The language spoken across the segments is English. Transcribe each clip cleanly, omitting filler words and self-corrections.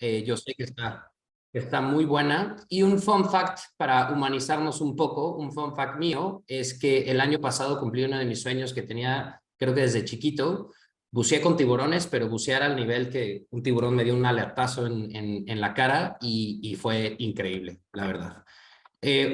Yo sé que está muy buena. Y un fun fact para humanizarnos un poco, un fun fact mío, es que el año pasado cumplí uno de mis sueños que tenía, creo que desde chiquito. Buceé con tiburones, pero bucear al nivel que un tiburón me dio un alertazo en la cara y fue increíble, la verdad.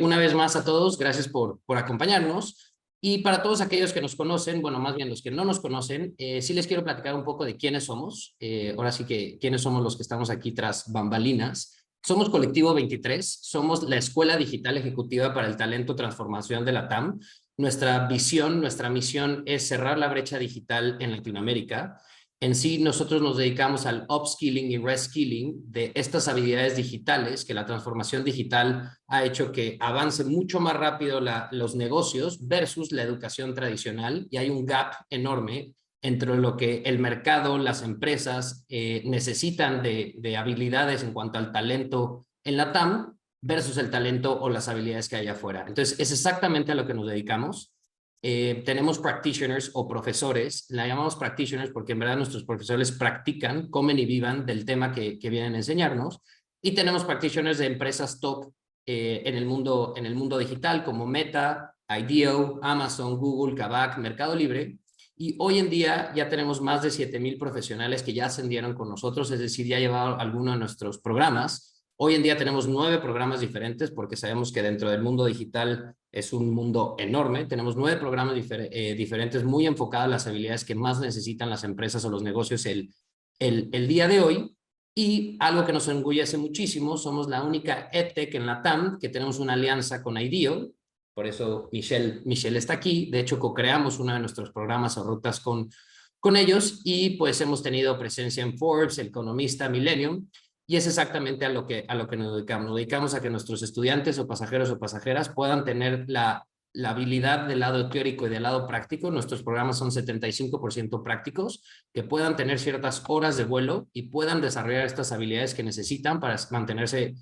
Una vez más a todos, gracias por acompañarnos. Y para todos aquellos que nos conocen, bueno, más bien los que no nos conocen, sí les quiero platicar un poco de quiénes somos. Ahora sí que quiénes somos los que estamos aquí tras bambalinas. Somos Colectivo 23, somos la Escuela Digital Ejecutiva para el Talento Transformación de la TAM. Nuestra visión, nuestra misión es cerrar la brecha digital en Latinoamérica. En sí, nosotros nos dedicamos al upskilling y reskilling de estas habilidades digitales, que la transformación digital ha hecho que avance mucho más rápido los negocios versus la educación tradicional, y hay un gap enorme entre lo que el mercado, las empresas necesitan de habilidades en cuanto al talento en la TAM versus el talento o las habilidades que hay afuera. Entonces, es exactamente a lo que nos dedicamos. Tenemos practitioners o profesores, la llamamos practitioners porque en verdad nuestros profesores practican, comen y vivan del tema que vienen a enseñarnos, y tenemos practitioners de empresas top en el mundo digital como Meta, IDEO, Amazon, Google, Kavak, Mercado Libre, y hoy en día ya tenemos más de 7,000 profesionales que ya ascendieron con nosotros, es decir, ya llevaron alguno de nuestros programas. Hoy en día tenemos 9 programas diferentes porque sabemos que dentro del mundo digital es un mundo enorme. Tenemos 9 programas diferentes muy enfocados a las habilidades que más necesitan las empresas o los negocios el día de hoy. Y algo que nos enorgullece muchísimo, somos la única EdTech en la TAM que tenemos una alianza con IDEO. Por eso Michelle está aquí. De hecho, co-creamos uno de nuestros programas o rutas con ellos, y pues hemos tenido presencia en Forbes, El Economista, Millennium. Y es exactamente a lo que nos dedicamos. Nos dedicamos a que nuestros estudiantes o pasajeras puedan tener la habilidad del lado teórico y del lado práctico. Nuestros programas son 75% prácticos, que puedan tener ciertas horas de vuelo y puedan desarrollar estas habilidades que necesitan para mantenerse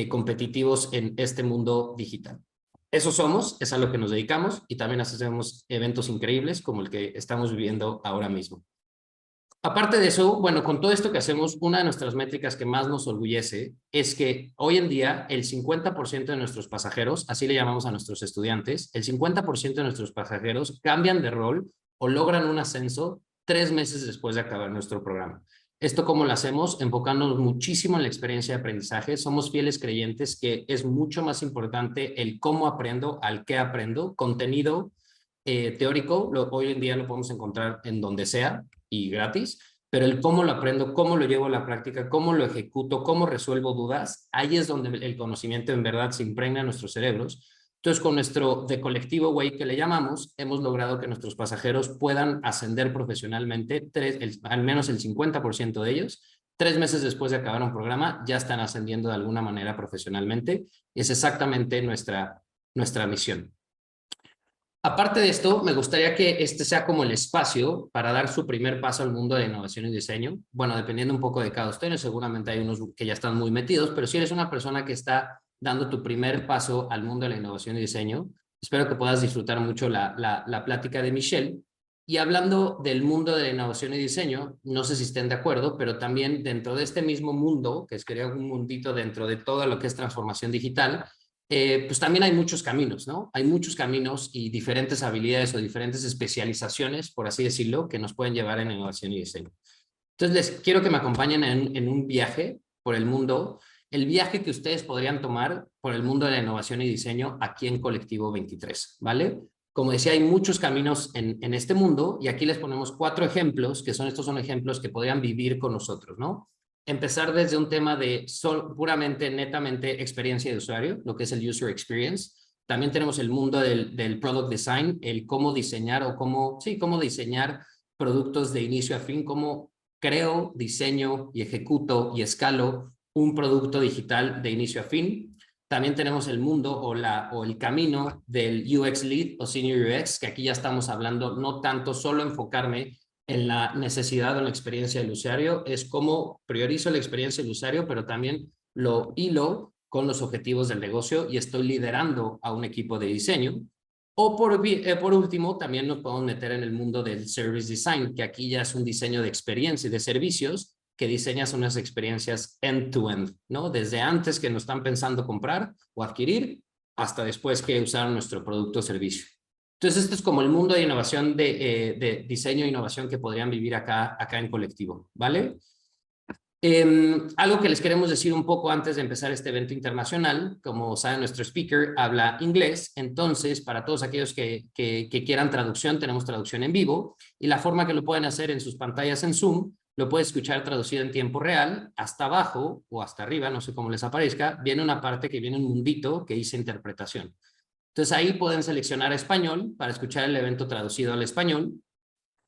competitivos en este mundo digital. Eso somos, es a lo que nos dedicamos, y también hacemos eventos increíbles como el que estamos viviendo ahora mismo. Aparte de eso, bueno, con todo esto que hacemos, una de nuestras métricas que más nos orgullece es que hoy en día el 50% de nuestros pasajeros, así le llamamos a nuestros estudiantes, el 50% de nuestros pasajeros cambian de rol o logran un ascenso 3 meses después de acabar nuestro programa. ¿Esto cómo lo hacemos? Enfocándonos muchísimo en la experiencia de aprendizaje. Somos fieles creyentes que es mucho más importante el cómo aprendo al qué aprendo. Contenido teórico, hoy en día lo podemos encontrar en donde sea y gratis, pero el cómo lo aprendo, cómo lo llevo a la práctica, cómo lo ejecuto, cómo resuelvo dudas, ahí es donde el conocimiento en verdad se impregna en nuestros cerebros. Entonces, con nuestro de colectivo way que le llamamos, hemos logrado que nuestros pasajeros puedan ascender profesionalmente, al menos el 50% de ellos. 3 meses después de acabar un programa, ya están ascendiendo de alguna manera profesionalmente. Es exactamente nuestra misión. Aparte de esto, me gustaría que este sea como el espacio para dar su primer paso al mundo de innovación y diseño. Bueno, dependiendo un poco de cada ustedes, seguramente hay unos que ya están muy metidos, pero si eres una persona que está dando tu primer paso al mundo de la innovación y diseño, espero que puedas disfrutar mucho la plática de Michelle. Y hablando del mundo de la innovación y diseño, no sé si estén de acuerdo, pero también dentro de este mismo mundo, que es crear un mundito dentro de todo lo que es transformación digital, pues también hay muchos caminos, ¿no? Hay muchos caminos y diferentes habilidades o diferentes especializaciones, por así decirlo, que nos pueden llevar en innovación y diseño. Entonces, les quiero que me acompañen en un viaje por el mundo, el viaje que ustedes podrían tomar por el mundo de la innovación y diseño aquí en Colectivo 23, ¿vale? Como decía, hay muchos caminos en este mundo, y aquí les ponemos 4 ejemplos, estos son ejemplos que podrían vivir con nosotros, ¿no? Empezar desde un tema de puramente, netamente experiencia de usuario, lo que es el user experience. También tenemos el mundo del product design, el cómo diseñar o cómo diseñar productos de inicio a fin, cómo creo, diseño y ejecuto y escalo un producto digital de inicio a fin. También tenemos el mundo o el camino del UX Lead o Senior UX, que aquí ya estamos hablando no tanto solo enfocarme en la necesidad o en la experiencia del usuario, es cómo priorizo la experiencia del usuario, pero también lo hilo con los objetivos del negocio y estoy liderando a un equipo de diseño. O por último, también nos podemos meter en el mundo del service design, que aquí ya es un diseño de experiencia y de servicios, que diseñas unas experiencias end-to-end, ¿no? Desde antes que nos están pensando comprar o adquirir, hasta después que usaron nuestro producto o servicio. Entonces, esto es como el mundo de innovación, de diseño e innovación que podrían vivir acá en colectivo, ¿vale? Algo que les queremos decir un poco antes de empezar este evento internacional, como sabe nuestro speaker habla inglés, entonces para todos aquellos que quieran traducción, tenemos traducción en vivo, y la forma que lo pueden hacer en sus pantallas en Zoom, lo pueden escuchar traducido en tiempo real. Hasta abajo o hasta arriba, no sé cómo les aparezca, viene una parte que viene un mundito que dice interpretación. Entonces ahí pueden seleccionar español para escuchar el evento traducido al español,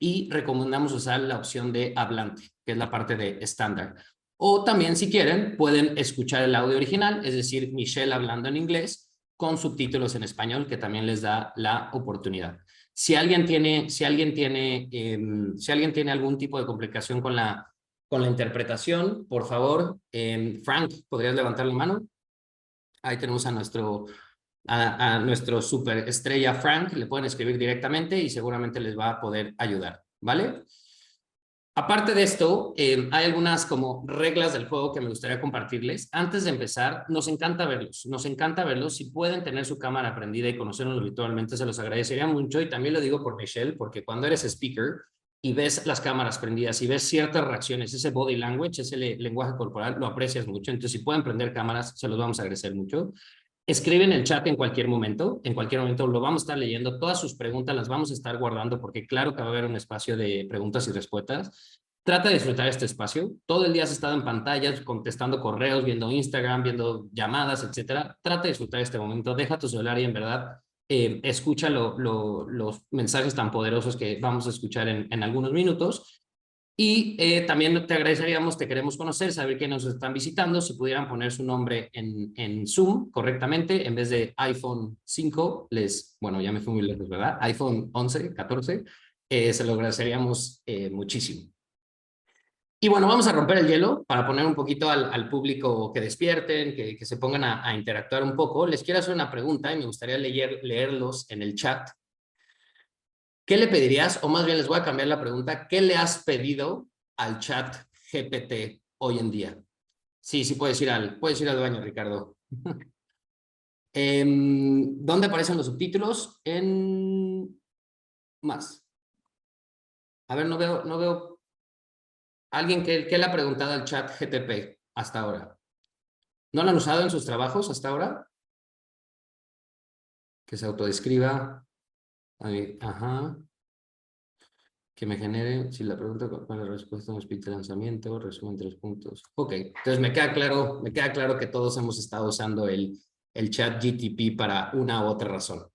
y recomendamos usar la opción de hablante, que es la parte de estándar. O también, si quieren, pueden escuchar el audio original, es decir, Michelle hablando en inglés con subtítulos en español, que también les da la oportunidad. Si alguien tiene algún tipo de complicación con la interpretación, por favor, Frank, ¿podrías levantar la mano? Ahí tenemos a nuestro superestrella Frank, le pueden escribir directamente y seguramente les va a poder ayudar, ¿vale? Aparte de esto, hay algunas como reglas del juego que me gustaría compartirles. Antes de empezar, nos encanta verlos. Si pueden tener su cámara prendida y conocernos virtualmente, se los agradecería mucho. Y también lo digo por Michelle, porque cuando eres speaker y ves las cámaras prendidas y ves ciertas reacciones, ese body language, ese lenguaje corporal, lo aprecias mucho. Entonces, si pueden prender cámaras, se los vamos a agradecer mucho. Escriben en el chat en cualquier momento lo vamos a estar leyendo, todas sus preguntas las vamos a estar guardando porque claro que va a haber un espacio de preguntas y respuestas. Trata de disfrutar este espacio, todo el día has estado en pantallas, contestando correos, viendo Instagram, viendo llamadas, etcétera. Trata de disfrutar este momento, deja tu celular y en verdad escucha los mensajes tan poderosos que vamos a escuchar en algunos minutos. Y también te agradeceríamos, te queremos conocer, saber quién nos están visitando, si pudieran poner su nombre en Zoom correctamente, en vez de iPhone 5, bueno, ya me fui muy lejos, ¿verdad? iPhone 11, 14, se lo agradeceríamos muchísimo. Y bueno, vamos a romper el hielo para poner un poquito al público que despierten, que se pongan a interactuar un poco. Les quiero hacer una pregunta y me gustaría leerlos en el chat. ¿Qué le pedirías? O más bien les voy a cambiar la pregunta. ¿Qué le has pedido al chat GPT hoy en día? Sí, puedes ir al baño, Ricardo. ¿Dónde aparecen los subtítulos? En más. A ver, no veo. ¿Alguien que le ha preguntado al chat GTP hasta ahora? ¿No lo han usado en sus trabajos hasta ahora? Que se autodescriba. Ajá. Que me genere, si la pregunta cuál es la respuesta, un speech de lanzamiento, resumen 3 puntos. Ok, entonces me queda claro que todos hemos estado usando el chat GTP para una u otra razón.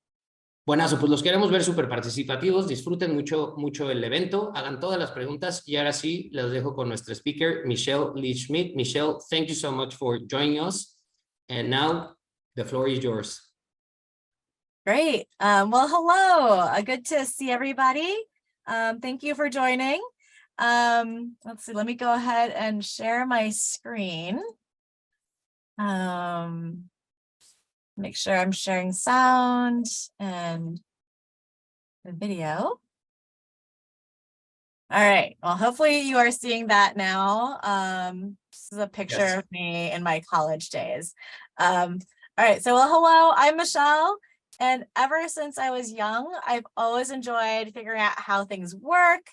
Buenazo, pues los queremos ver súper participativos, disfruten mucho el evento, hagan todas las preguntas y ahora sí, los dejo con nuestro speaker, Michelle Lee Schmidt. Michelle, thank you so much for joining us. And now, the floor is yours. Great. Well, hello. Good to see everybody. Thank you for joining. Let's see, let me go ahead and share my screen. Make sure I'm sharing sound and the video. All right, well, hopefully you are seeing that now. This is a picture of me in my college days. All right, so well, hello, I'm Michelle. And ever since I was young, I've always enjoyed figuring out how things work,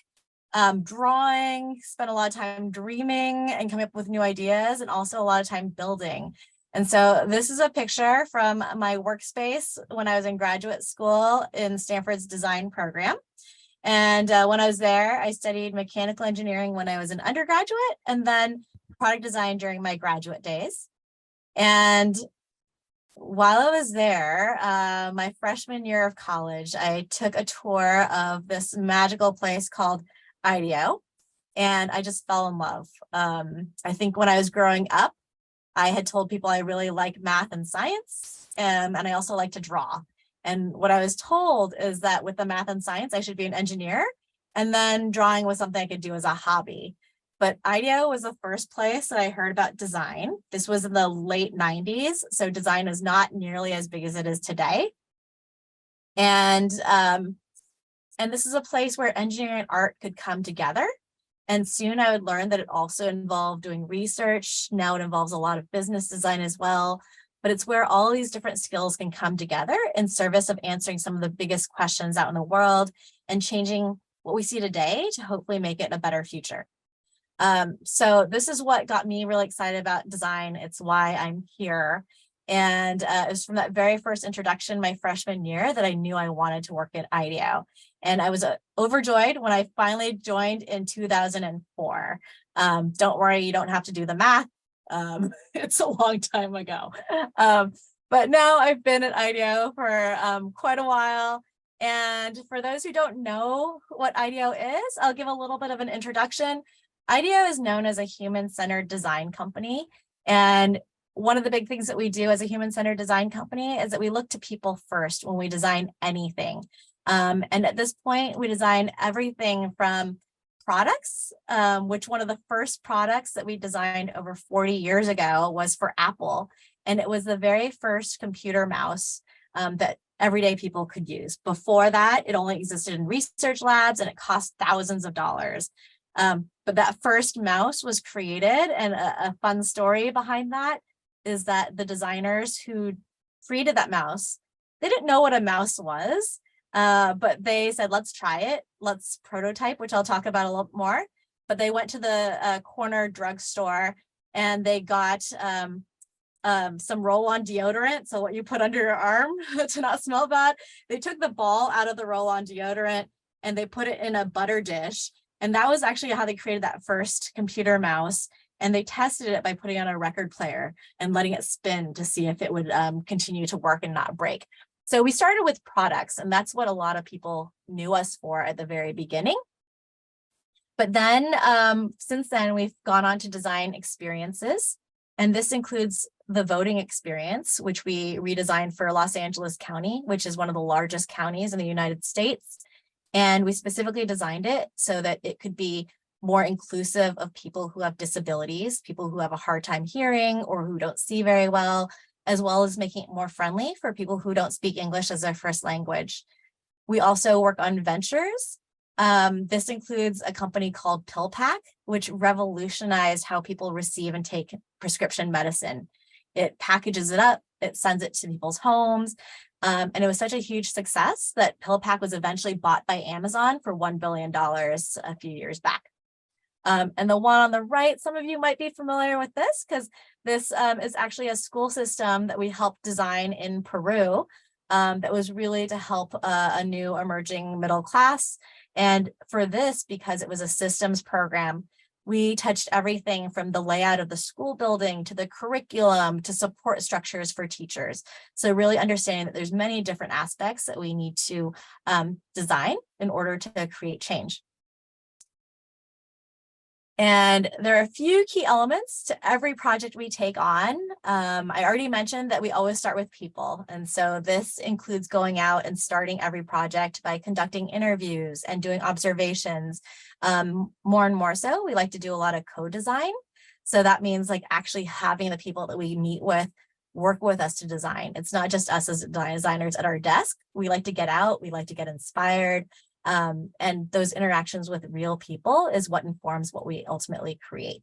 drawing, spent a lot of time dreaming and coming up with new ideas, and also a lot of time building. And so this is a picture from my workspace when I was in graduate school in Stanford's design program. And when I was there, I studied mechanical engineering when I was an undergraduate, and then product design during my graduate days. And while I was there, my freshman year of college, I took a tour of this magical place called IDEO, and I just fell in love. I think when I was growing up, I had told people I really like math and science, and I also like to draw. And what I was told is that with the math and science, I should be an engineer, and then drawing was something I could do as a hobby. But IDEO was the first place that I heard about design. This was in the late 90s, so design is not nearly as big as it is today. And this is a place where engineering and art could come together. And soon I would learn that it also involved doing research. Now it involves a lot of business design as well. But it's where all these different skills can come together in service of answering some of the biggest questions out in the world and changing what we see today to hopefully make it a better future. So this is what got me really excited about design. It's why I'm here. And it was from that very first introduction my freshman year that I knew I wanted to work at IDEO. And I was overjoyed when I finally joined in 2004. Don't worry, you don't have to do the math. It's a long time ago. But now I've been at IDEO for quite a while. And for those who don't know what IDEO is, I'll give a little bit of an introduction. IDEO is known as a human-centered design company. And one of the big things that we do as a human-centered design company is that we look to people first when we design anything. And at this point, we design everything from products, which one of the first products that we designed over 40 years ago was for Apple. And it was the very first computer mouse that everyday people could use. Before that, it only existed in research labs and it cost thousands of dollars. But that first mouse was created, and a fun story behind that is that the designers who created that mouse, they didn't know what a mouse was, but they said, let's try it. Let's prototype, which I'll talk about a little more. But they went to the corner drugstore and they got some roll-on deodorant. So what you put under your arm to not smell bad. They took the ball out of the roll-on deodorant and they put it in a butter dish. And that was actually how they created that first computer mouse. And they tested it by putting on a record player and letting it spin to see if it would continue to work and not break. So we started with products, and that's what a lot of people knew us for at the very beginning. But then since then, we've gone on to design experiences. And this includes the voting experience, which we redesigned for Los Angeles County, which is one of the largest counties in the United States. And we specifically designed it so that it could be more inclusive of people who have disabilities, people who have a hard time hearing or who don't see very well, as well as making it more friendly for people who don't speak English as their first language. We also work on ventures. This includes a company called PillPack, which revolutionized how people receive and take prescription medicine. It packages it up, it sends it to people's homes. And it was such a huge success that PillPack was eventually bought by Amazon for $1 billion a few years back. And the one on the right, some of you might be familiar with this because this is actually a school system that we helped design in Peru that was really to help a new emerging middle class. And for this, because it was a systems program, we touched everything from the layout of the school building to the curriculum to support structures for teachers. So really understanding that there's many different aspects that we need to design in order to create change. And there are a few key elements to every project we take on. I already mentioned that we always start with people. And so this includes going out and starting every project by conducting interviews and doing observations. More and more so, we like to do a lot of co-design. So that means like actually having the people that we meet with work with us to design. It's not just us as designers at our desk. We like to get out, we like to get inspired. And those interactions with real people is what informs what we ultimately create.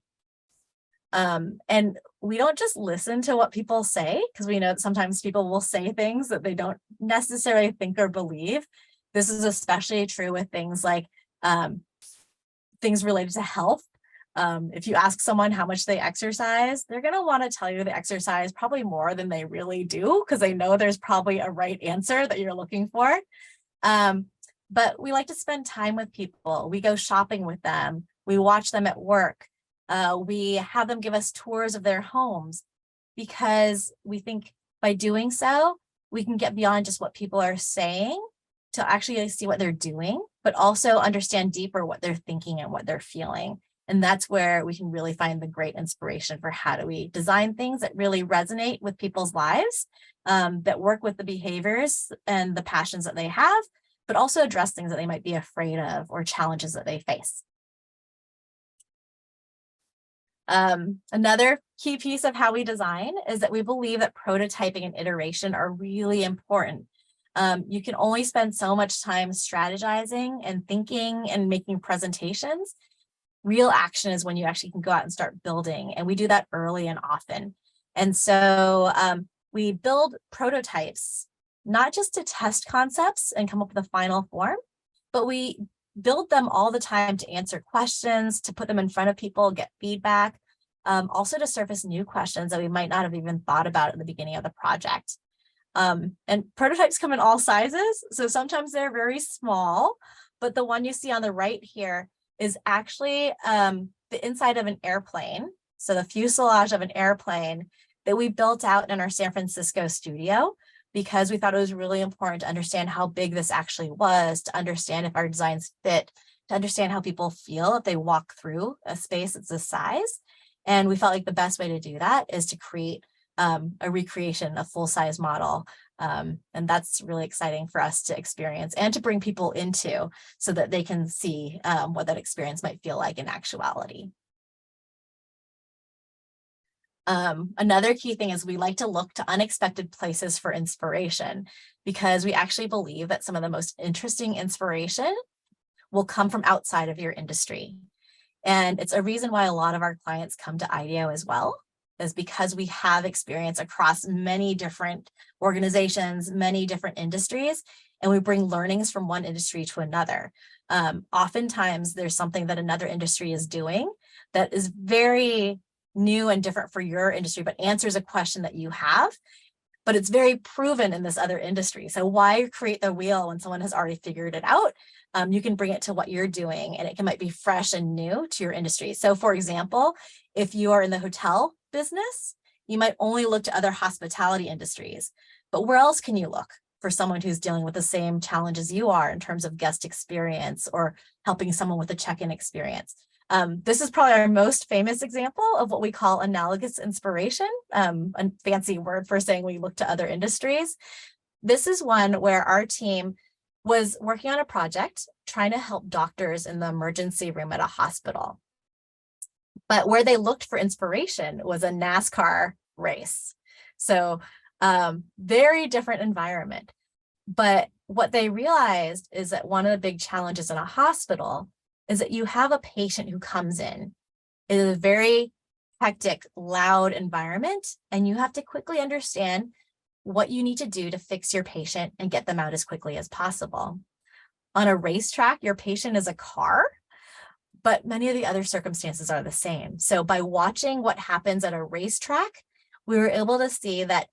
And we don't just listen to what people say, because we know that sometimes people will say things that they don't necessarily think or believe. This is especially true with things like things related to health. If you ask someone how much they exercise, they're going to want to tell you they exercise probably more than they really do, because they know there's probably a right answer that you're looking for. But we like to spend time with people. We go shopping with them. We watch them at work. We have them give us tours of their homes, because we think by doing so, we can get beyond just what people are saying to actually see what they're doing, but also understand deeper what they're thinking and what they're feeling. And that's where we can really find the great inspiration for how do we design things that really resonate with people's lives, that work with the behaviors and the passions that they have, but also address things that they might be afraid of or challenges that they face. Another key piece of how we design is that we believe that prototyping and iteration are really important. You can only spend so much time strategizing and thinking and making presentations. Real action is when you actually can go out and start building. And we do that early and often. And so we build prototypes, not just to test concepts and come up with a final form, but we build them all the time to answer questions, to put them in front of people, get feedback, also to surface new questions that we might not have even thought about at the beginning of the project. And prototypes come in all sizes. So sometimes they're very small, but the one you see on the right here is actually the inside of an airplane. So the fuselage of an airplane that we built out in our San Francisco studio, because we thought it was really important to understand how big this actually was, to understand if our designs fit, to understand how people feel if they walk through a space that's this size. And we felt like the best way to do that is to create a recreation, a full-size model. And that's really exciting for us to experience and to bring people into so that they can see what that experience might feel like in actuality. Another key thing is we like to look to unexpected places for inspiration, because we actually believe that some of the most interesting inspiration will come from outside of your industry. And it's a reason why a lot of our clients come to IDEO as well, is because we have experience across many different organizations, many different industries, and we bring learnings from one industry to another. Oftentimes there's something that another industry is doing that is very new and different for your industry, but answers a question that you have, but it's very proven in this other industry. So why create the wheel when someone has already figured it out? You can bring it to what you're doing, and it might be fresh and new to your industry. So for example, if you are in the hotel business, you might only look to other hospitality industries, but where else can you look for someone who's dealing with the same challenges you are in terms of guest experience or helping someone with a check-in experience? This is probably our most famous example of what we call analogous inspiration, a fancy word for saying we look to other industries. This is one where our team was working on a project trying to help doctors in the emergency room at a hospital. But where they looked for inspiration was a NASCAR race. So very different environment. But what they realized is that one of the big challenges in a hospital is that you have a patient who comes in a very hectic, loud environment, and you have to quickly understand what you need to do to fix your patient and get them out as quickly as possible. On a racetrack, your patient is a car, but many of the other circumstances are the same. So by watching what happens at a racetrack, we were able to see that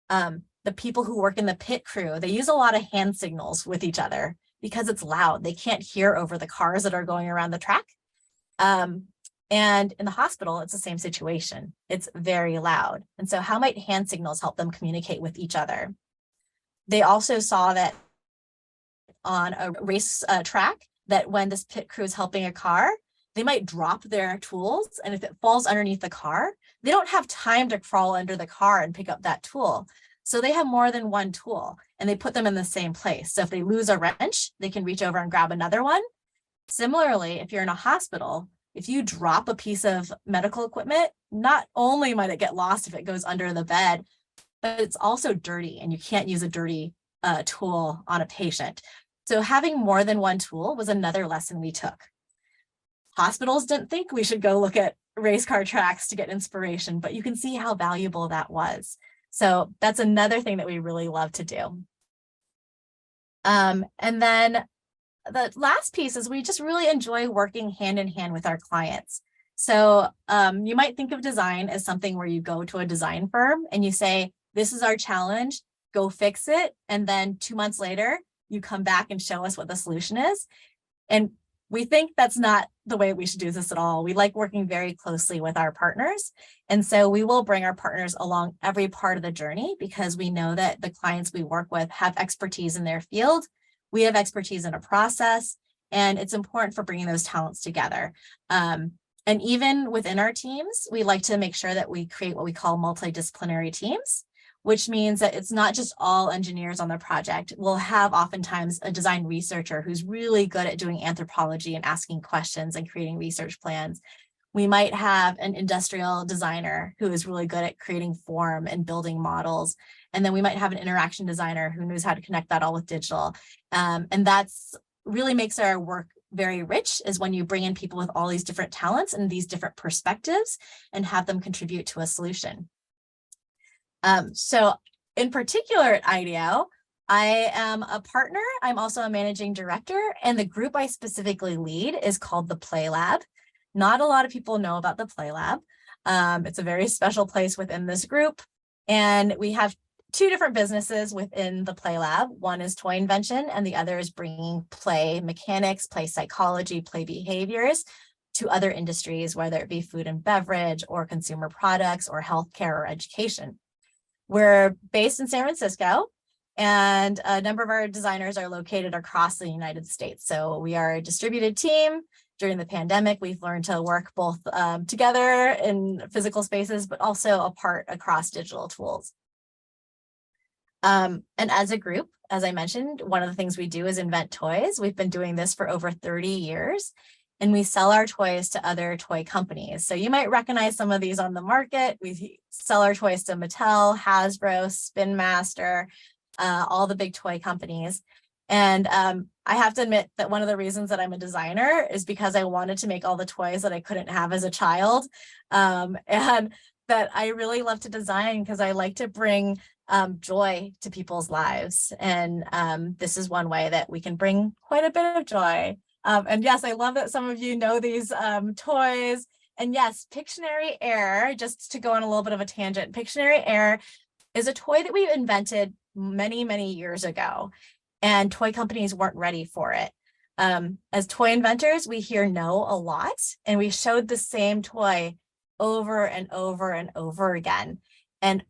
the people who work in the pit crew, they use a lot of hand signals with each other because it's loud. They can't hear over the cars that are going around the track. And in the hospital, it's the same situation. It's very loud. And so how might hand signals help them communicate with each other? They also saw that on a race track, that when this pit crew is helping a car, they might drop their tools. And if it falls underneath the car, they don't have time to crawl under the car and pick up that tool. So they have more than one tool and they put them in the same place. So if they lose a wrench, they can reach over and grab another one. Similarly, if you're in a hospital, if you drop a piece of medical equipment, not only might it get lost if it goes under the bed, but it's also dirty and you can't use a dirty tool on a patient. So having more than one tool was another lesson we took. Hospitals didn't think we should go look at race car tracks to get inspiration, but you can see how valuable that was. So that's another thing that we really love to do. And then the last piece is we just really enjoy working hand in hand with our clients. So you might think of design as something where you go to a design firm and you say, this is our challenge, go fix it. And then 2 months later, you come back and show us what the solution is. And we think that's not the way we should do this at all. We like working very closely with our partners. And so we will bring our partners along every part of the journey because we know that the clients we work with have expertise in their field. We have expertise in a process, and it's important for bringing those talents together. And even within our teams, we like to make sure that we create what we call multidisciplinary teams, which means that it's not just all engineers on the project. We'll have oftentimes a design researcher who's really good at doing anthropology and asking questions and creating research plans. We might have an industrial designer who is really good at creating form and building models. And then we might have an interaction designer who knows how to connect that all with digital. And that's really makes our work very rich is when you bring in people with all these different talents and these different perspectives and have them contribute to a solution. So in particular at IDEO, I am a partner. I'm also a managing director, and the group I specifically lead is called the Play Lab. Not a lot of people know about the Play Lab. It's a very special place within this group, and we have two different businesses within the Play Lab. One is toy invention, and the other is bringing play mechanics, play psychology, play behaviors to other industries, whether it be food and beverage or consumer products or healthcare or education. We're based in San Francisco, and a number of our designers are located across the United States. So we are a distributed team. During the pandemic, we've learned to work both together in physical spaces, but also apart across digital tools. And as a group, as I mentioned, one of the things we do is invent toys. We've been doing this for over 30 years, and we sell our toys to other toy companies. So you might recognize some of these on the market. We sell our toys to Mattel, Hasbro, Spin Master, all the big toy companies. And I have to admit that one of the reasons that I'm a designer is because I wanted to make all the toys that I couldn't have as a child. And that I really love to design because I like to bring joy to people's lives. And this is one way that we can bring quite a bit of joy. And yes, I love that some of you know these toys. And yes, Pictionary Air, just to go on a little bit of a tangent, Pictionary Air is a toy that we invented many, many years ago, and toy companies weren't ready for it. As toy inventors, we hear no a lot, and we showed the same toy over and over and over again. And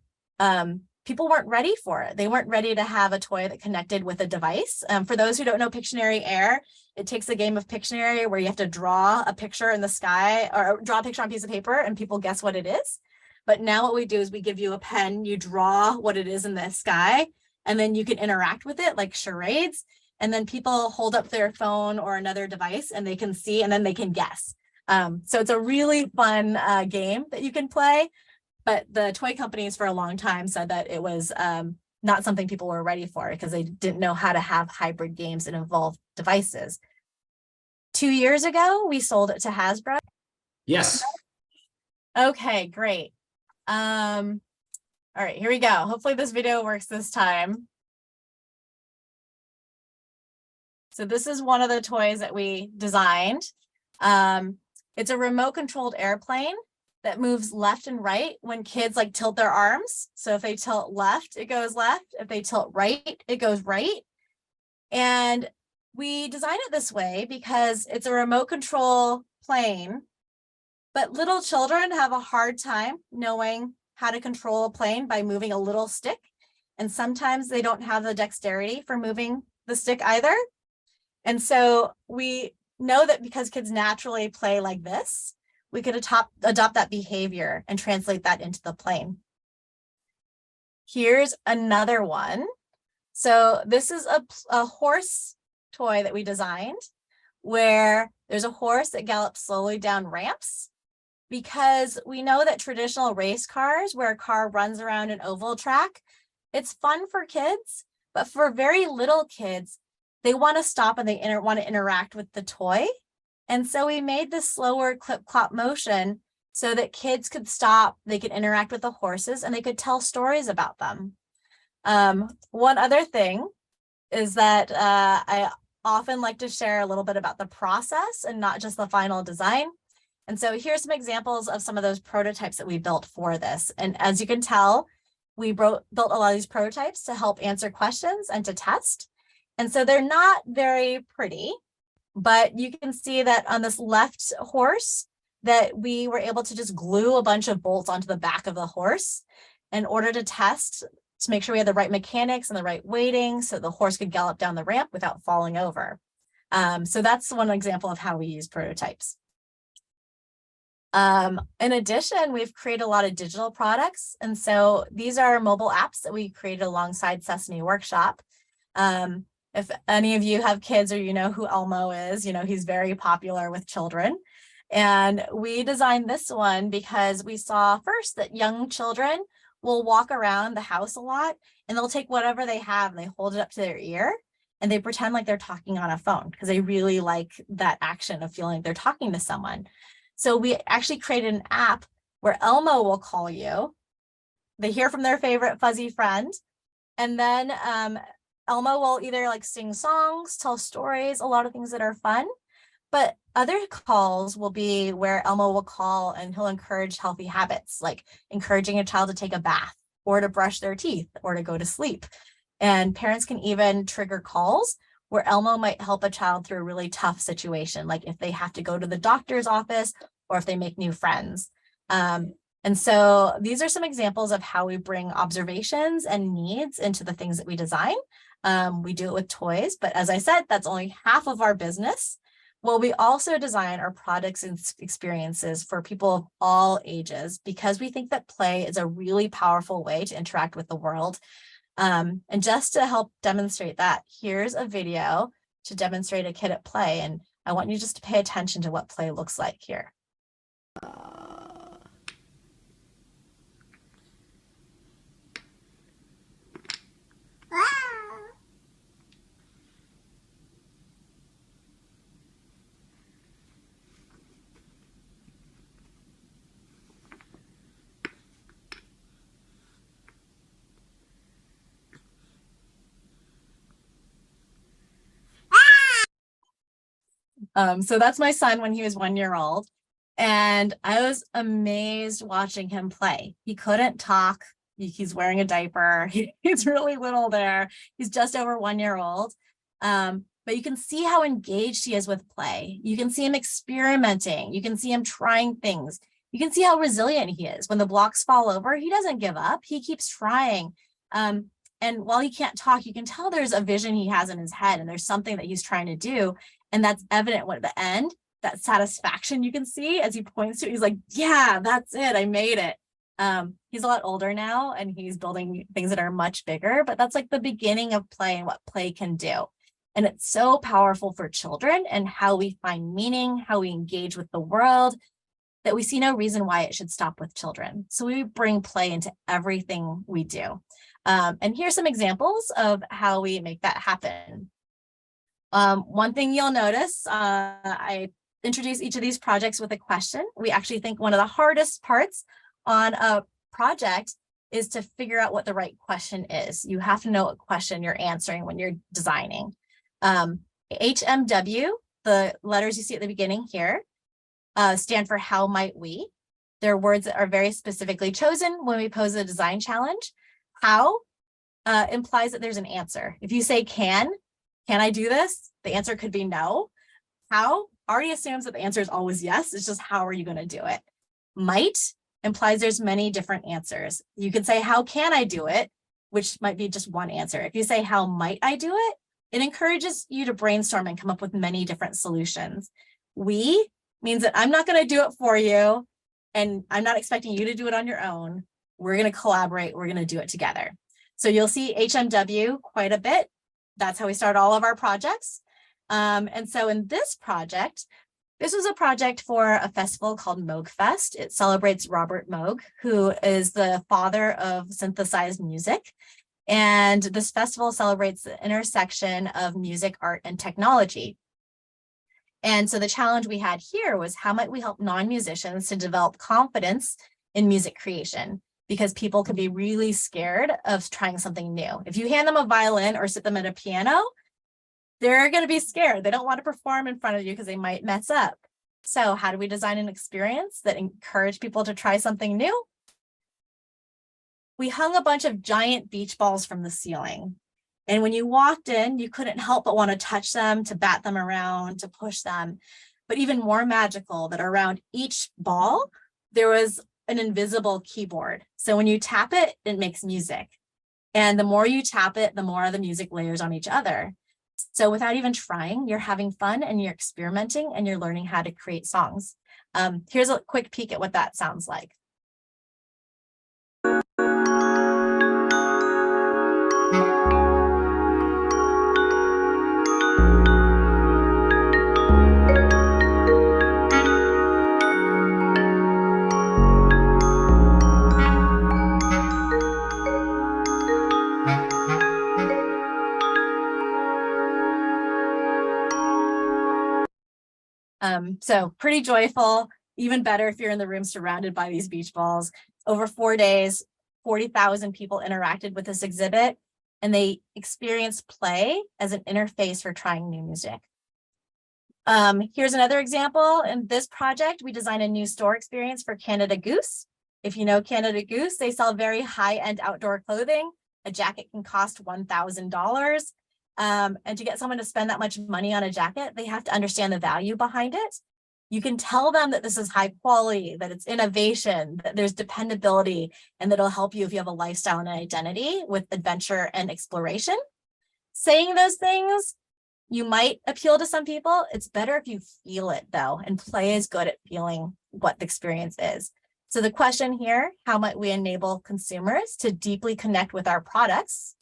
people weren't ready for it. They weren't ready to have a toy that connected with a device. For those who don't know Pictionary Air, it takes a game of Pictionary where you have to draw a picture in the sky or draw a picture on a piece of paper and people guess what it is. But now what we do is we give you a pen, you draw what it is in the sky, and then you can interact with it like charades. And then people hold up their phone or another device and they can see, and then they can guess. So it's a really fun game that you can play. But the toy companies for a long time said that it was not something people were ready for because they didn't know how to have hybrid games and involve devices. 2 years ago, we sold it to Hasbro. Yes. Okay, great. All right, here we go. Hopefully this video works this time. So this is one of the toys that we designed. It's a remote controlled airplane that moves left and right when kids like tilt their arms. So if they tilt left, it goes left. If they tilt right, it goes right. And we designed it this way because it's a remote control plane, but little children have a hard time knowing how to control a plane by moving a little stick. And sometimes they don't have the dexterity for moving the stick either. And so we know that because kids naturally play like this, we could adopt that behavior and translate that into the plane. Here's another one. So this is a horse toy that we designed where there's a horse that gallops slowly down ramps, because we know that traditional race cars where a car runs around an oval track, it's fun for kids, but for very little kids, they want to stop and they want to interact with the toy. And so we made this slower clip-clop motion so that kids could stop, they could interact with the horses, and they could tell stories about them. One other thing is that I often like to share a little bit about the process and not just the final design. And so here's some examples of some of those prototypes that we built for this. And as you can tell, we built a lot of these prototypes to help answer questions and to test. And so they're not very pretty, but you can see that on this left horse that we were able to just glue a bunch of bolts onto the back of the horse in order to test to make sure we had the right mechanics and the right weighting so the horse could gallop down the ramp without falling over. So that's one example of how we use prototypes. In addition, we've created a lot of digital products. And so these are mobile apps that we created alongside Sesame Workshop. If any of you have kids or you know who Elmo is, you know, he's very popular with children. And we designed this one because we saw first that young children will walk around the house a lot and they'll take whatever they have and they hold it up to their ear. and they pretend like they're talking on a phone because they really like that action of feeling like they're talking to someone. So we actually created an app where Elmo will call you. They hear from their favorite fuzzy friend, and then Elmo will either like sing songs, tell stories, a lot of things that are fun. But other calls will be where Elmo will call and he'll encourage healthy habits, like encouraging a child to take a bath or to brush their teeth or to go to sleep. And parents can even trigger calls where Elmo might help a child through a really tough situation, like if they have to go to the doctor's office or if they make new friends. And so these are some examples of how we bring observations and needs into the things that we design. We do it with toys, but as I said, that's only half of our business. Well, we also design our products and experiences for people of all ages because we think that play is a really powerful way to interact with the world. And just to help demonstrate that, here's a video to demonstrate a kid at play. And I want you just to pay attention to what play looks like here. So that's my son when he was 1 year old. And I was amazed watching him play. He couldn't talk. He's wearing a diaper. He's really little there. He's just over 1 year old. But you can see how engaged he is with play. You can see him experimenting. You can see him trying things. You can see how resilient he is. When the blocks fall over, he doesn't give up. He keeps trying. And while he can't talk, you can tell there's a vision he has in his head and there's something that he's trying to do. And that's evident at the end, that satisfaction you can see as he points to it. He's like, yeah, that's it. I made it. He's a lot older now and he's building things that are much bigger, but that's like the beginning of play and what play can do. And it's so powerful for children and how we find meaning, how we engage with the world, that we see no reason why it should stop with children. So we bring play into everything we do. And here's some examples of how we make that happen. One thing you'll notice, I introduce each of these projects with a question. We actually think one of the hardest parts on a project is to figure out what the right question is. You have to know what question you're answering when you're designing. HMW, the letters you see at the beginning here, stand for how might we. They're words that are very specifically chosen when we pose a design challenge. How implies that there's an answer. If you say can I do this? The answer could be no. How already assumes that the answer is always yes. It's just how are you going to do it? Might implies there's many different answers. You could say, how can I do it? Which might be just one answer. If you say, how might I do it? It encourages you to brainstorm and come up with many different solutions. We means that I'm not going to do it for you, and I'm not expecting you to do it on your own. We're going to collaborate. We're going to do it together. So you'll see HMW quite a bit. That's how we start all of our projects. And so in this project, this was a project for a festival called Moog Fest. It celebrates Robert Moog, who is the father of synthesized music. And this festival celebrates the intersection of music, art, and technology. And so the challenge we had here was how might we help non-musicians to develop confidence in music creation? Because people can be really scared of trying something new. If you hand them a violin or sit them at a piano, they're going to be scared. They don't want to perform in front of you because they might mess up. So how do we design an experience that encourage people to try something new? We hung a bunch of giant beach balls from the ceiling. And when you walked in, you couldn't help but want to touch them, to bat them around, to push them. But even more magical, that around each ball, there was an invisible keyboard. So when you tap it, it makes music. And the more you tap it, the more the music layers on each other. So without even trying, you're having fun and you're experimenting and you're learning how to create songs. Here's a quick peek at what that sounds like. So pretty joyful, even better if you're in the room surrounded by these beach balls. Over 4 days, 40,000 people interacted with this exhibit, and they experienced play as an interface for trying new music. Here's another example. In this project, we designed a new store experience for Canada Goose. If you know Canada Goose, they sell very high-end outdoor clothing. A jacket can cost $1,000. And to get someone to spend that much money on a jacket, they have to understand the value behind it. You can tell them that this is high quality, that it's innovation, that there's dependability, and that it'll help you if you have a lifestyle and an identity with adventure and exploration. Saying those things, you might appeal to some people. It's better if you feel it though, and play is good at feeling what the experience is. So the question here, how might we enable consumers to deeply connect with our products,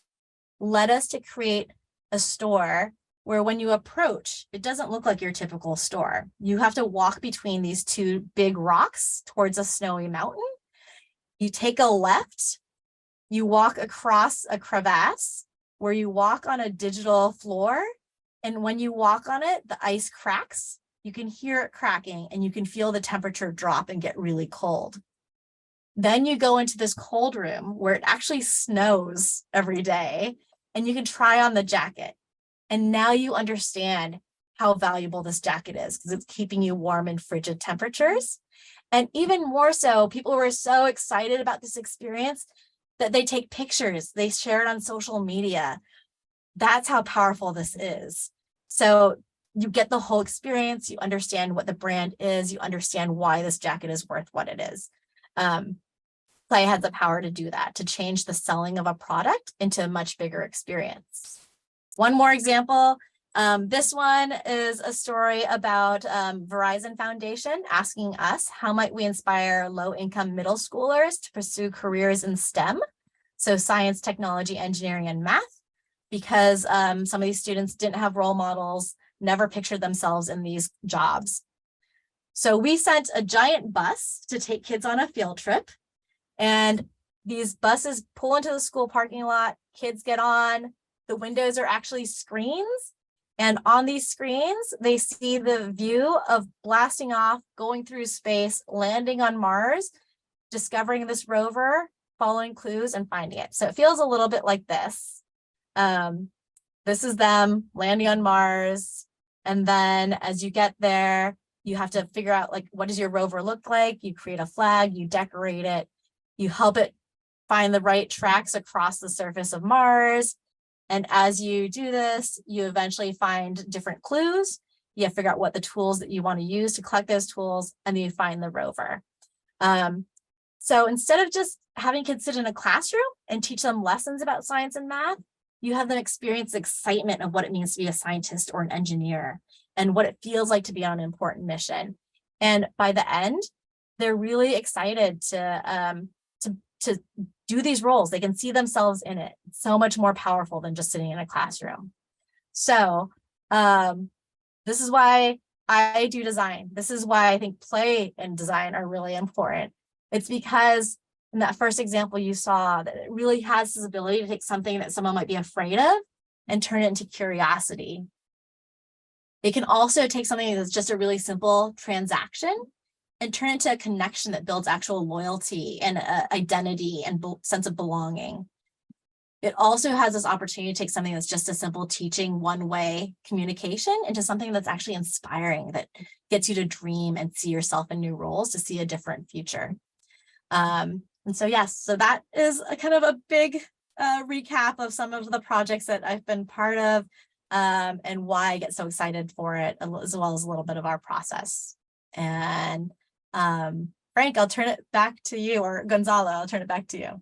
led us to create a store where when you approach, it doesn't look like your typical store. You have to walk between these two big rocks towards a snowy mountain. You take a left, you walk across a crevasse where you walk on a digital floor. And when you walk on it, the ice cracks. You can hear it cracking and you can feel the temperature drop and get really cold. Then you go into this cold room where it actually snows every day and you can try on the jacket. And now you understand how valuable this jacket is because it's keeping you warm in frigid temperatures. And even more so, people were so excited about this experience that they take pictures, they share it on social media. That's how powerful this is. So you get the whole experience, you understand what the brand is, you understand why this jacket is worth what it is. Play has the power to do that, to change the selling of a product into a much bigger experience. One more example, this one is a story about Verizon Foundation asking us how might we inspire low-income middle schoolers to pursue careers in STEM, so science, technology, engineering, and math, because some of these students didn't have role models, never pictured themselves in these jobs. So we sent a giant bus to take kids on a field trip, and these buses pull into the school parking lot, kids get on, the windows are actually screens, and on these screens, they see the view of blasting off, going through space, landing on Mars, discovering this rover, following clues, and finding it. So it feels a little bit like this. This is them landing on Mars, and then as you get there, you have to figure out, like, what does your rover look like? You create a flag, you decorate it, you help it find the right tracks across the surface of Mars. And as you do this, you eventually find different clues. You have to figure out what the tools that you want to use to collect those tools, and then you find the rover. So instead of just having kids sit in a classroom and teach them lessons about science and math, you have them experience the excitement of what it means to be a scientist or an engineer and what it feels like to be on an important mission. And by the end, they're really excited to do these roles. They can see themselves in it. It's so much more powerful than just sitting in a classroom. So this is why I do design. This is why I think play and design are really important. It's because in that first example you saw that it really has this ability to take something that someone might be afraid of and turn it into curiosity. It can also take something that's just a really simple transaction and turn it into a connection that builds actual loyalty and identity and sense of belonging. It also has this opportunity to take something that's just a simple teaching one-way communication into something that's actually inspiring, that gets you to dream and see yourself in new roles, to see a different future. And so, yes, so that is a kind of a big recap of some of the projects that I've been part of and why I get so excited for it, as well as a little bit of our process. And Frank, I'll turn it back to you, or Gonzalo, I'll turn it back to you.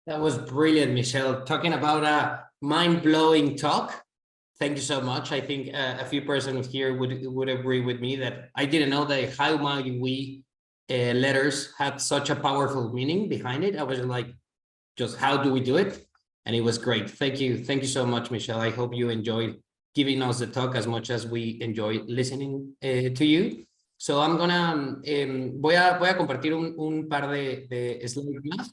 That was brilliant, Michelle. Talking about a mind-blowing talk. Thank you so much. I think a few persons here would agree with me that I didn't know that how might we letters had such a powerful meaning behind it. I was like, just how do we do it? And it was great. Thank you. Thank you so much, Michelle. I hope you enjoyed giving us the talk as much as we enjoyed listening to you. So I'm gonna, voy a compartir un par de slides más.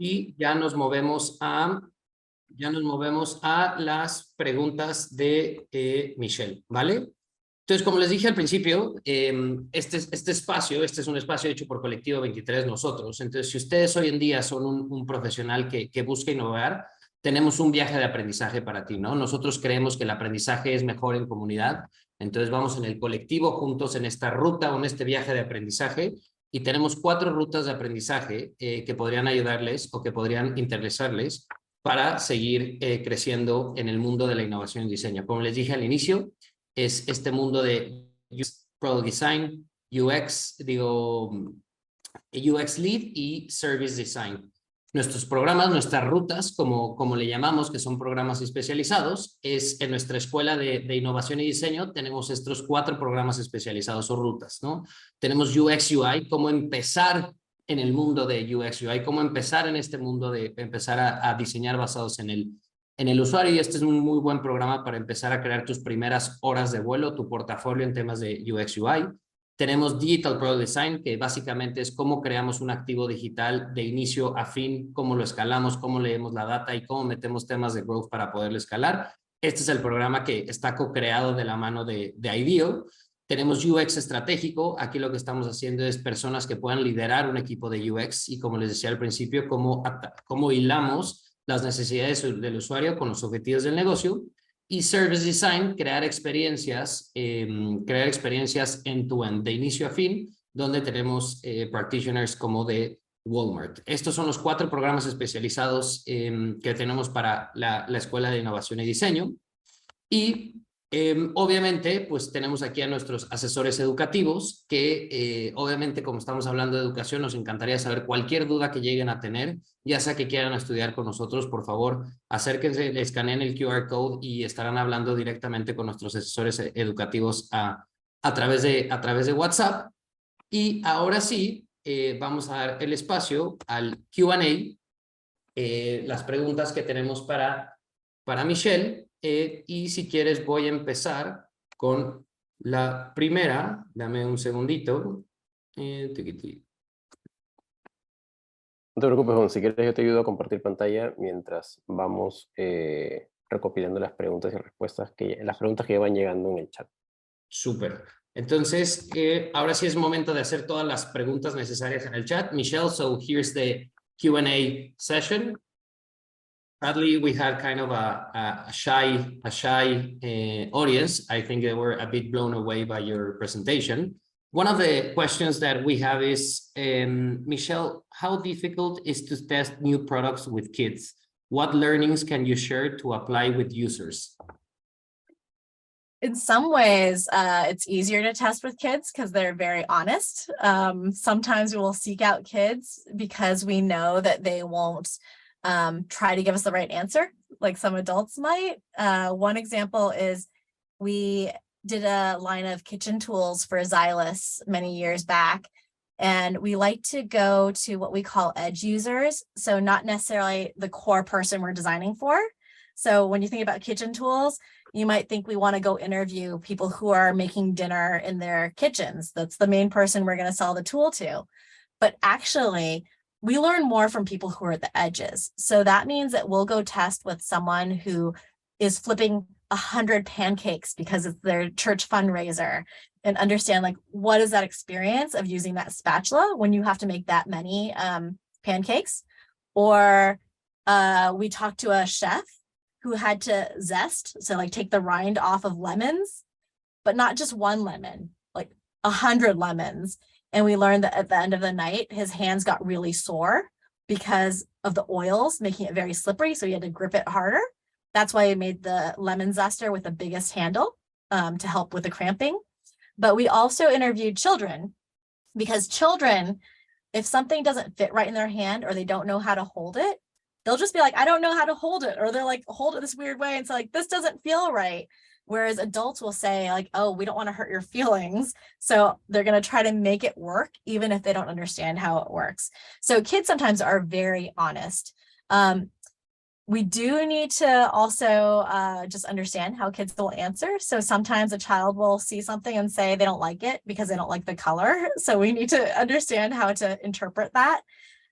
Y ya nos movemos a las preguntas de Michelle, ¿vale? Entonces, como les dije al principio, este espacio, este es un espacio hecho por Colectivo 23 nosotros. Entonces, si ustedes hoy en día son un profesional que busca innovar, tenemos un viaje de aprendizaje para ti, ¿no? Nosotros creemos que el aprendizaje es mejor en comunidad. Entonces, vamos en el colectivo juntos en esta ruta o en este viaje de aprendizaje y tenemos 4 rutas de aprendizaje que podrían ayudarles o que podrían interesarles para seguir creciendo en el mundo de la innovación y diseño. Como les dije al inicio, es este mundo de Product Design, UX, UX Lead y Service Design. Nuestros programas, nuestras rutas, como le llamamos, que son programas especializados, es en nuestra escuela de innovación y diseño, tenemos estos 4 programas especializados o rutas, ¿no? Tenemos UX UI, cómo empezar en el mundo de UX UI, cómo empezar en este mundo de empezar a diseñar basados en el usuario, y este es un muy buen programa para empezar a crear tus primeras horas de vuelo, tu portafolio en temas de UX UI. Tenemos Digital Product Design, que básicamente es cómo creamos un activo digital de inicio a fin, cómo lo escalamos, cómo leemos la data y cómo metemos temas de growth para poderlo escalar. Este es el programa que está co-creado de la mano de IDEO. Tenemos UX estratégico. Aquí lo que estamos haciendo es personas que puedan liderar un equipo de UX y, como les decía al principio, cómo hilamos las necesidades del usuario con los objetivos del negocio. Y Service Design, crear experiencias end-to-end, de inicio a fin, donde tenemos practitioners como de Walmart. Estos son los 4 programas especializados que tenemos para la Escuela de Innovación y Diseño. Y obviamente, pues tenemos aquí a nuestros asesores educativos que obviamente, como estamos hablando de educación, nos encantaría saber cualquier duda que lleguen a tener, ya sea que quieran estudiar con nosotros. Por favor, acérquense, escaneen el QR code y estarán hablando directamente con nuestros asesores educativos a través de WhatsApp. Y ahora sí, vamos a dar el espacio al Q&A, las preguntas que tenemos para Michelle. Y si quieres voy a empezar con la primera. Dame un segundito. No te preocupes, Juan. Si quieres yo te ayudo a compartir pantalla mientras vamos recopilando las preguntas y respuestas, las preguntas que van llegando en el chat. Súper. Entonces, ahora sí es momento de hacer todas las preguntas necesarias en el chat. Michelle, so here's the Q&A session. Sadly, we had kind of a shy audience. I think they were a bit blown away by your presentation. One of the questions that we have is, Michelle, how difficult is to test new products with kids? What learnings can you share to apply with users? In some ways, it's easier to test with kids because they're very honest. Sometimes we will seek out kids because we know that they won't try to give us the right answer like some adults might. One example is we did a line of kitchen tools for Xylus many years back, and we like to go to what we call edge users. So not necessarily the core person we're designing for. So when you think about kitchen tools, you might think we want to go interview people who are making dinner in their kitchens. That's the main person we're going to sell the tool to. But actually, we learn more from people who are at the edges. So that means that we'll go test with someone who is flipping 100 pancakes because it's their church fundraiser, and understand like, what is that experience of using that spatula when you have to make that many pancakes? Or we talked to a chef who had to zest, so like take the rind off of lemons, but not just one lemon, like 100 lemons. And we learned that at the end of the night, his hands got really sore because of the oils, making it very slippery. So he had to grip it harder. That's why he made the lemon zester with the biggest handle to help with the cramping. But we also interviewed children, because children, if something doesn't fit right in their hand or they don't know how to hold it, they'll just be like, I don't know how to hold it. Or they're like, hold it this weird way. And so like, this doesn't feel right. Whereas adults will say like, oh, we don't want to hurt your feelings. So they're going to try to make it work, even if they don't understand how it works. So kids sometimes are very honest. We do need to also just understand how kids will answer. So sometimes a child will see something and say they don't like it because they don't like the color. So we need to understand how to interpret that.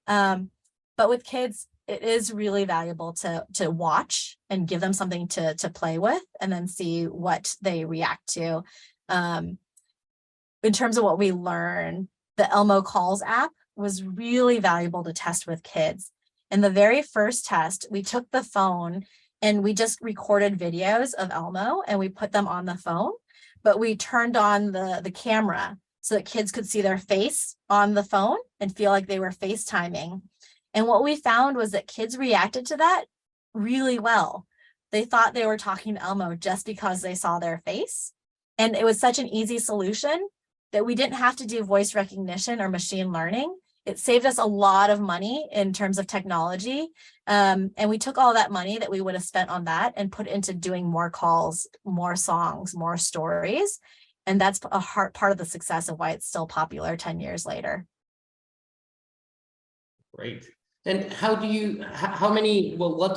But with kids, it is really valuable to watch and give them something to play with, and then see what they react to. In terms of what we learned, the Elmo Calls app was really valuable to test with kids. In the very first test, we took the phone and we just recorded videos of Elmo and we put them on the phone, but we turned on the camera so that kids could see their face on the phone and feel like they were FaceTiming. And what we found was that kids reacted to that really well. They thought they were talking to Elmo just because they saw their face. And it was such an easy solution that we didn't have to do voice recognition or machine learning. It saved us a lot of money in terms of technology. And we took all that money that we would have spent on that and put into doing more calls, more songs, more stories. And that's a part of the success of why it's still popular 10 years later. Great. And what do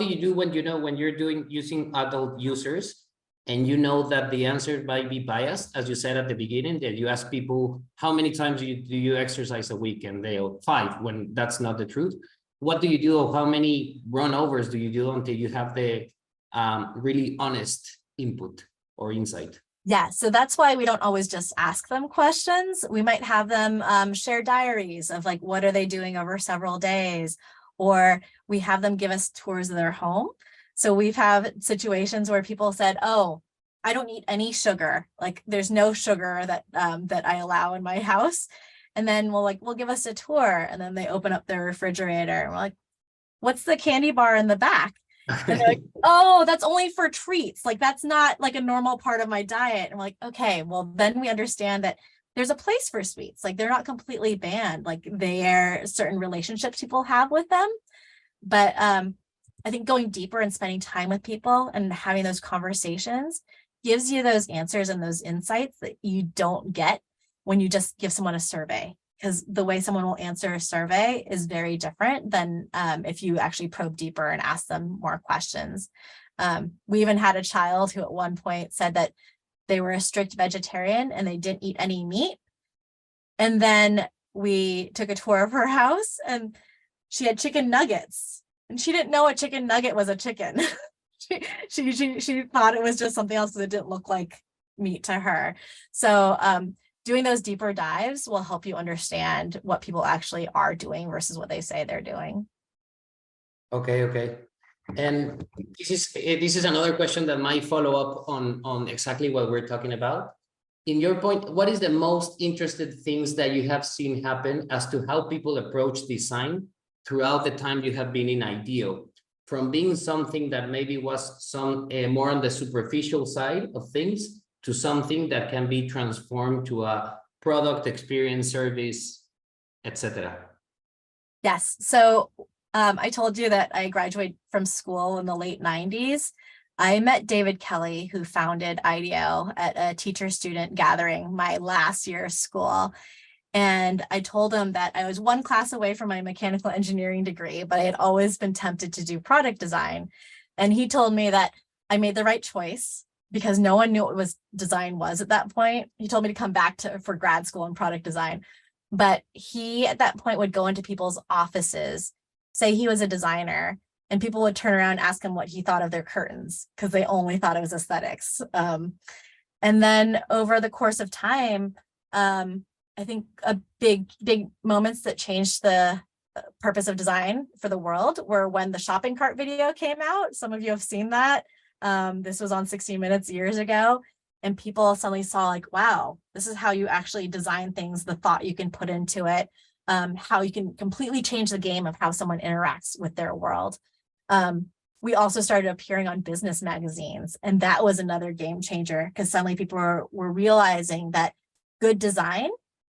you do when you're using adult users and you know that the answer might be biased, as you said at the beginning, that you ask people, how many times do you exercise a week? And they'll 5, when that's not the truth. What do you do, or how many run-overs do you do until you have the really honest input or insight? Yeah, so that's why we don't always just ask them questions. We might have them share diaries of like, what are they doing over several days? Or we have them give us tours of their home. So we've had situations where people said, oh, I don't eat any sugar. Like there's no sugar that I allow in my house. And then we'll give us a tour. And then they open up their refrigerator and we're like, what's the candy bar in the back? And they're like, oh, that's only for treats. Like that's not like a normal part of my diet. And we're like, okay, well then we understand that there's a place for sweets. Like they're not completely banned. Like there are certain relationships people have with them. But I think going deeper and spending time with people and having those conversations gives you those answers and those insights that you don't get when you just give someone a survey. Because the way someone will answer a survey is very different than if you actually probe deeper and ask them more questions. We even had a child who at one point said that they were a strict vegetarian and they didn't eat any meat. And then we took a tour of her house and she had chicken nuggets. And she didn't know a chicken nugget was a chicken. she thought it was just something else because it didn't look like meat to her. So doing those deeper dives will help you understand what people actually are doing versus what they say they're doing. Okay. And this is another question that might follow up on exactly what we're talking about. In your point, what is the most interesting things that you have seen happen as to how people approach design throughout the time you have been in IDEO, from being something that maybe was more on the superficial side of things to something that can be transformed to a product, experience, service, etc.? Yes. So I told you that I graduated from school in the late 90s. I met David Kelly, who founded IDEO, at a teacher-student gathering my last year of school. And I told him that I was one class away from my mechanical engineering degree, but I had always been tempted to do product design. And he told me that I made the right choice because no one knew what design was at that point. He told me to come back for grad school in product design. But he, at that point, would go into people's offices, say he was a designer, and people would turn around and ask him what he thought of their curtains because they only thought it was aesthetics. And then over the course of time, I think a big moments that changed the purpose of design for the world were when the shopping cart video came out. Some of you have seen that. This was on 60 Minutes years ago. And people suddenly saw like, wow, this is how you actually design things, the thought you can put into it, how you can completely change the game of how someone interacts with their world. We also started appearing on business magazines. And that was another game changer because suddenly people were realizing that good design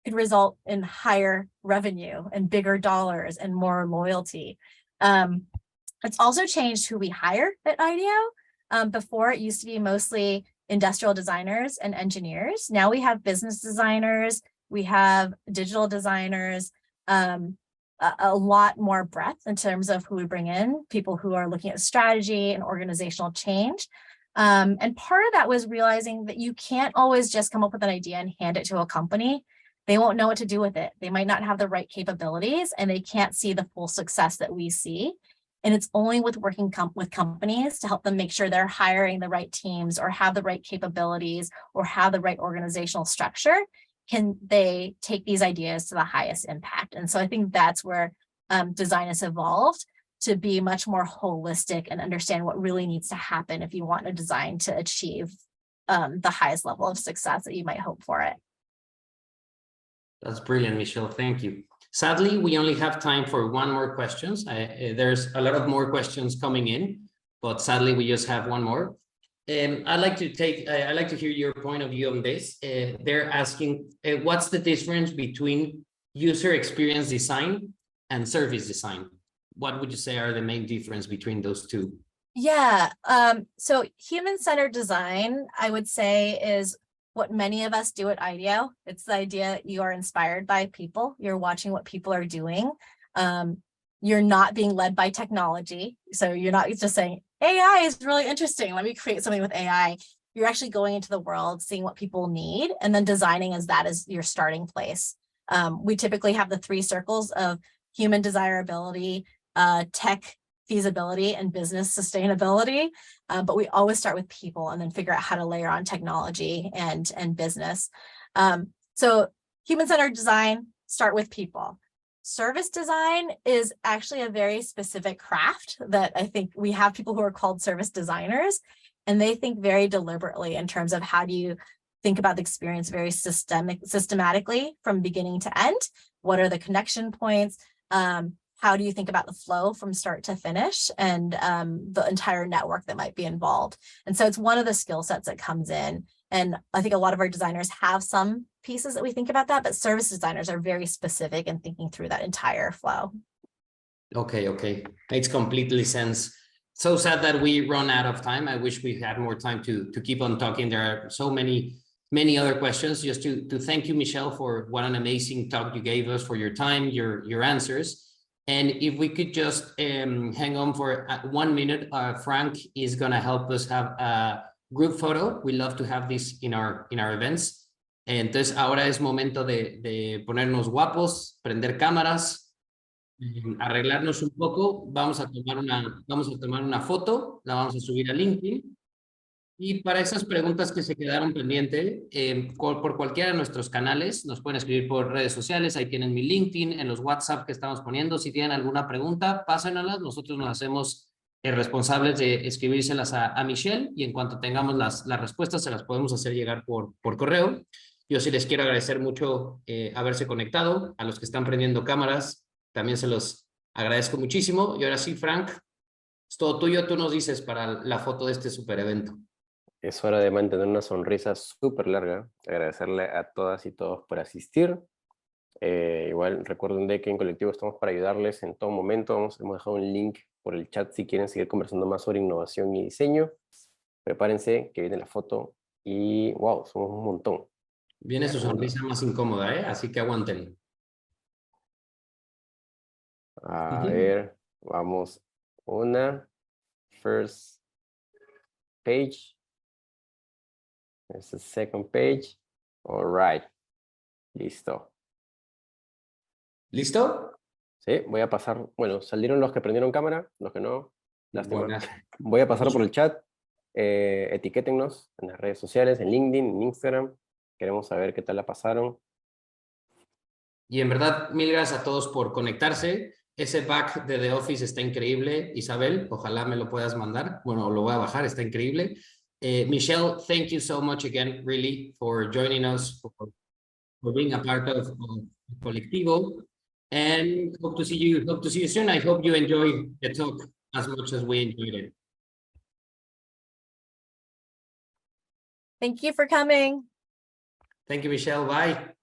could result in higher revenue and bigger dollars and more loyalty. It's also changed who we hire at IDEO. Before it used to be mostly industrial designers and engineers. Now we have business designers, we have digital designers, a lot more breadth in terms of who we bring in, people who are looking at strategy and organizational change. And part of that was realizing that you can't always just come up with an idea and hand it to a company. They won't know what to do with it. They might not have the right capabilities and they can't see the full success that we see. And it's only with working with companies to help them make sure they're hiring the right teams or have the right capabilities or have the right organizational structure can they take these ideas to the highest impact. And so I think that's where design has evolved to be much more holistic and understand what really needs to happen if you want a design to achieve the highest level of success that you might hope for it. That's brilliant, Michelle. Thank you. Sadly, we only have time for one more question. There's a lot of more questions coming in, but sadly, we just have one more. I'd like to hear your point of view on this. They're asking, what's the difference between user experience design and service design? What would you say are the main difference between those two? Yeah, so human-centered design, I would say, is what many of us do at IDEO. It's the idea you are inspired by people. You're watching what people are doing. You're not being led by technology. So you're not just saying, AI is really interesting, let me create something with AI. You're actually going into the world, seeing what people need, and then designing as that is your starting place. We typically have the 3 circles of human desirability, tech feasibility, and business sustainability. But we always start with people and then figure out how to layer on technology and business. So human-centered design, start with people. Service design is actually a very specific craft that I think we have people who are called service designers, and they think very deliberately in terms of how do you think about the experience very systematically from beginning to end. What are the connection points? How do you think about the flow from start to finish and the entire network that might be involved? And so it's one of the skill sets that comes in. And I think a lot of our designers have some pieces that we think about that, but service designers are very specific in thinking through that entire flow. Okay. Makes completely sense. So sad that we run out of time. I wish we had more time to keep on talking. There are so many other questions. Just to thank you, Michelle, for what an amazing talk you gave us, for your time, your answers. And if we could just hang on for 1 minute, Frank is going to help us have a group photo. We love to have this in our events. Entonces ahora es momento de ponernos guapos, prender cámaras, arreglarnos un poco. Vamos a tomar una foto, la vamos a subir a LinkedIn. Y para esas preguntas que se quedaron pendientes, por cualquiera de nuestros canales, nos pueden escribir por redes sociales, ahí tienen mi LinkedIn, en los WhatsApp que estamos poniendo. Si tienen alguna pregunta, pásenlas, nosotros nos hacemos responsables de escribírselas a Michelle, y en cuanto tengamos las respuestas se las podemos hacer llegar por correo. Yo sí les quiero agradecer mucho haberse conectado. A los que están prendiendo cámaras, también se los agradezco muchísimo. Y ahora sí, Frank, es todo tuyo. Tú nos dices para la foto de este super evento. Es hora de mantener una sonrisa súper larga. Agradecerle a todas y todos por asistir. Igual recuerden de que en Colectivo estamos para ayudarles en todo momento. Hemos dejado un link por el chat si quieren seguir conversando más sobre innovación y diseño. Prepárense que viene la foto y wow, somos un montón. Viene su sonrisa más incómoda, así que aguanten. A ver, vamos. Una. First page. There's the second page. All right. Listo. ¿Listo? Sí, voy a pasar. Bueno, salieron los que prendieron cámara, los que no. Lástima. Buenas. Voy a pasar por el chat. Etiquétennos en las redes sociales, en LinkedIn, en Instagram. Queremos saber qué tal la pasaron. Y en verdad, mil gracias a todos por conectarse. Ese back de The Office está increíble. Isabel, ojalá me lo puedas mandar. Bueno, lo voy a bajar, está increíble. Michelle, thank you so much again, really, for joining us, for being a part of Colectivo. And hope to see you soon. I hope you enjoyed the talk as much as we enjoyed it. Thank you for coming. Thank you, Michelle. Bye.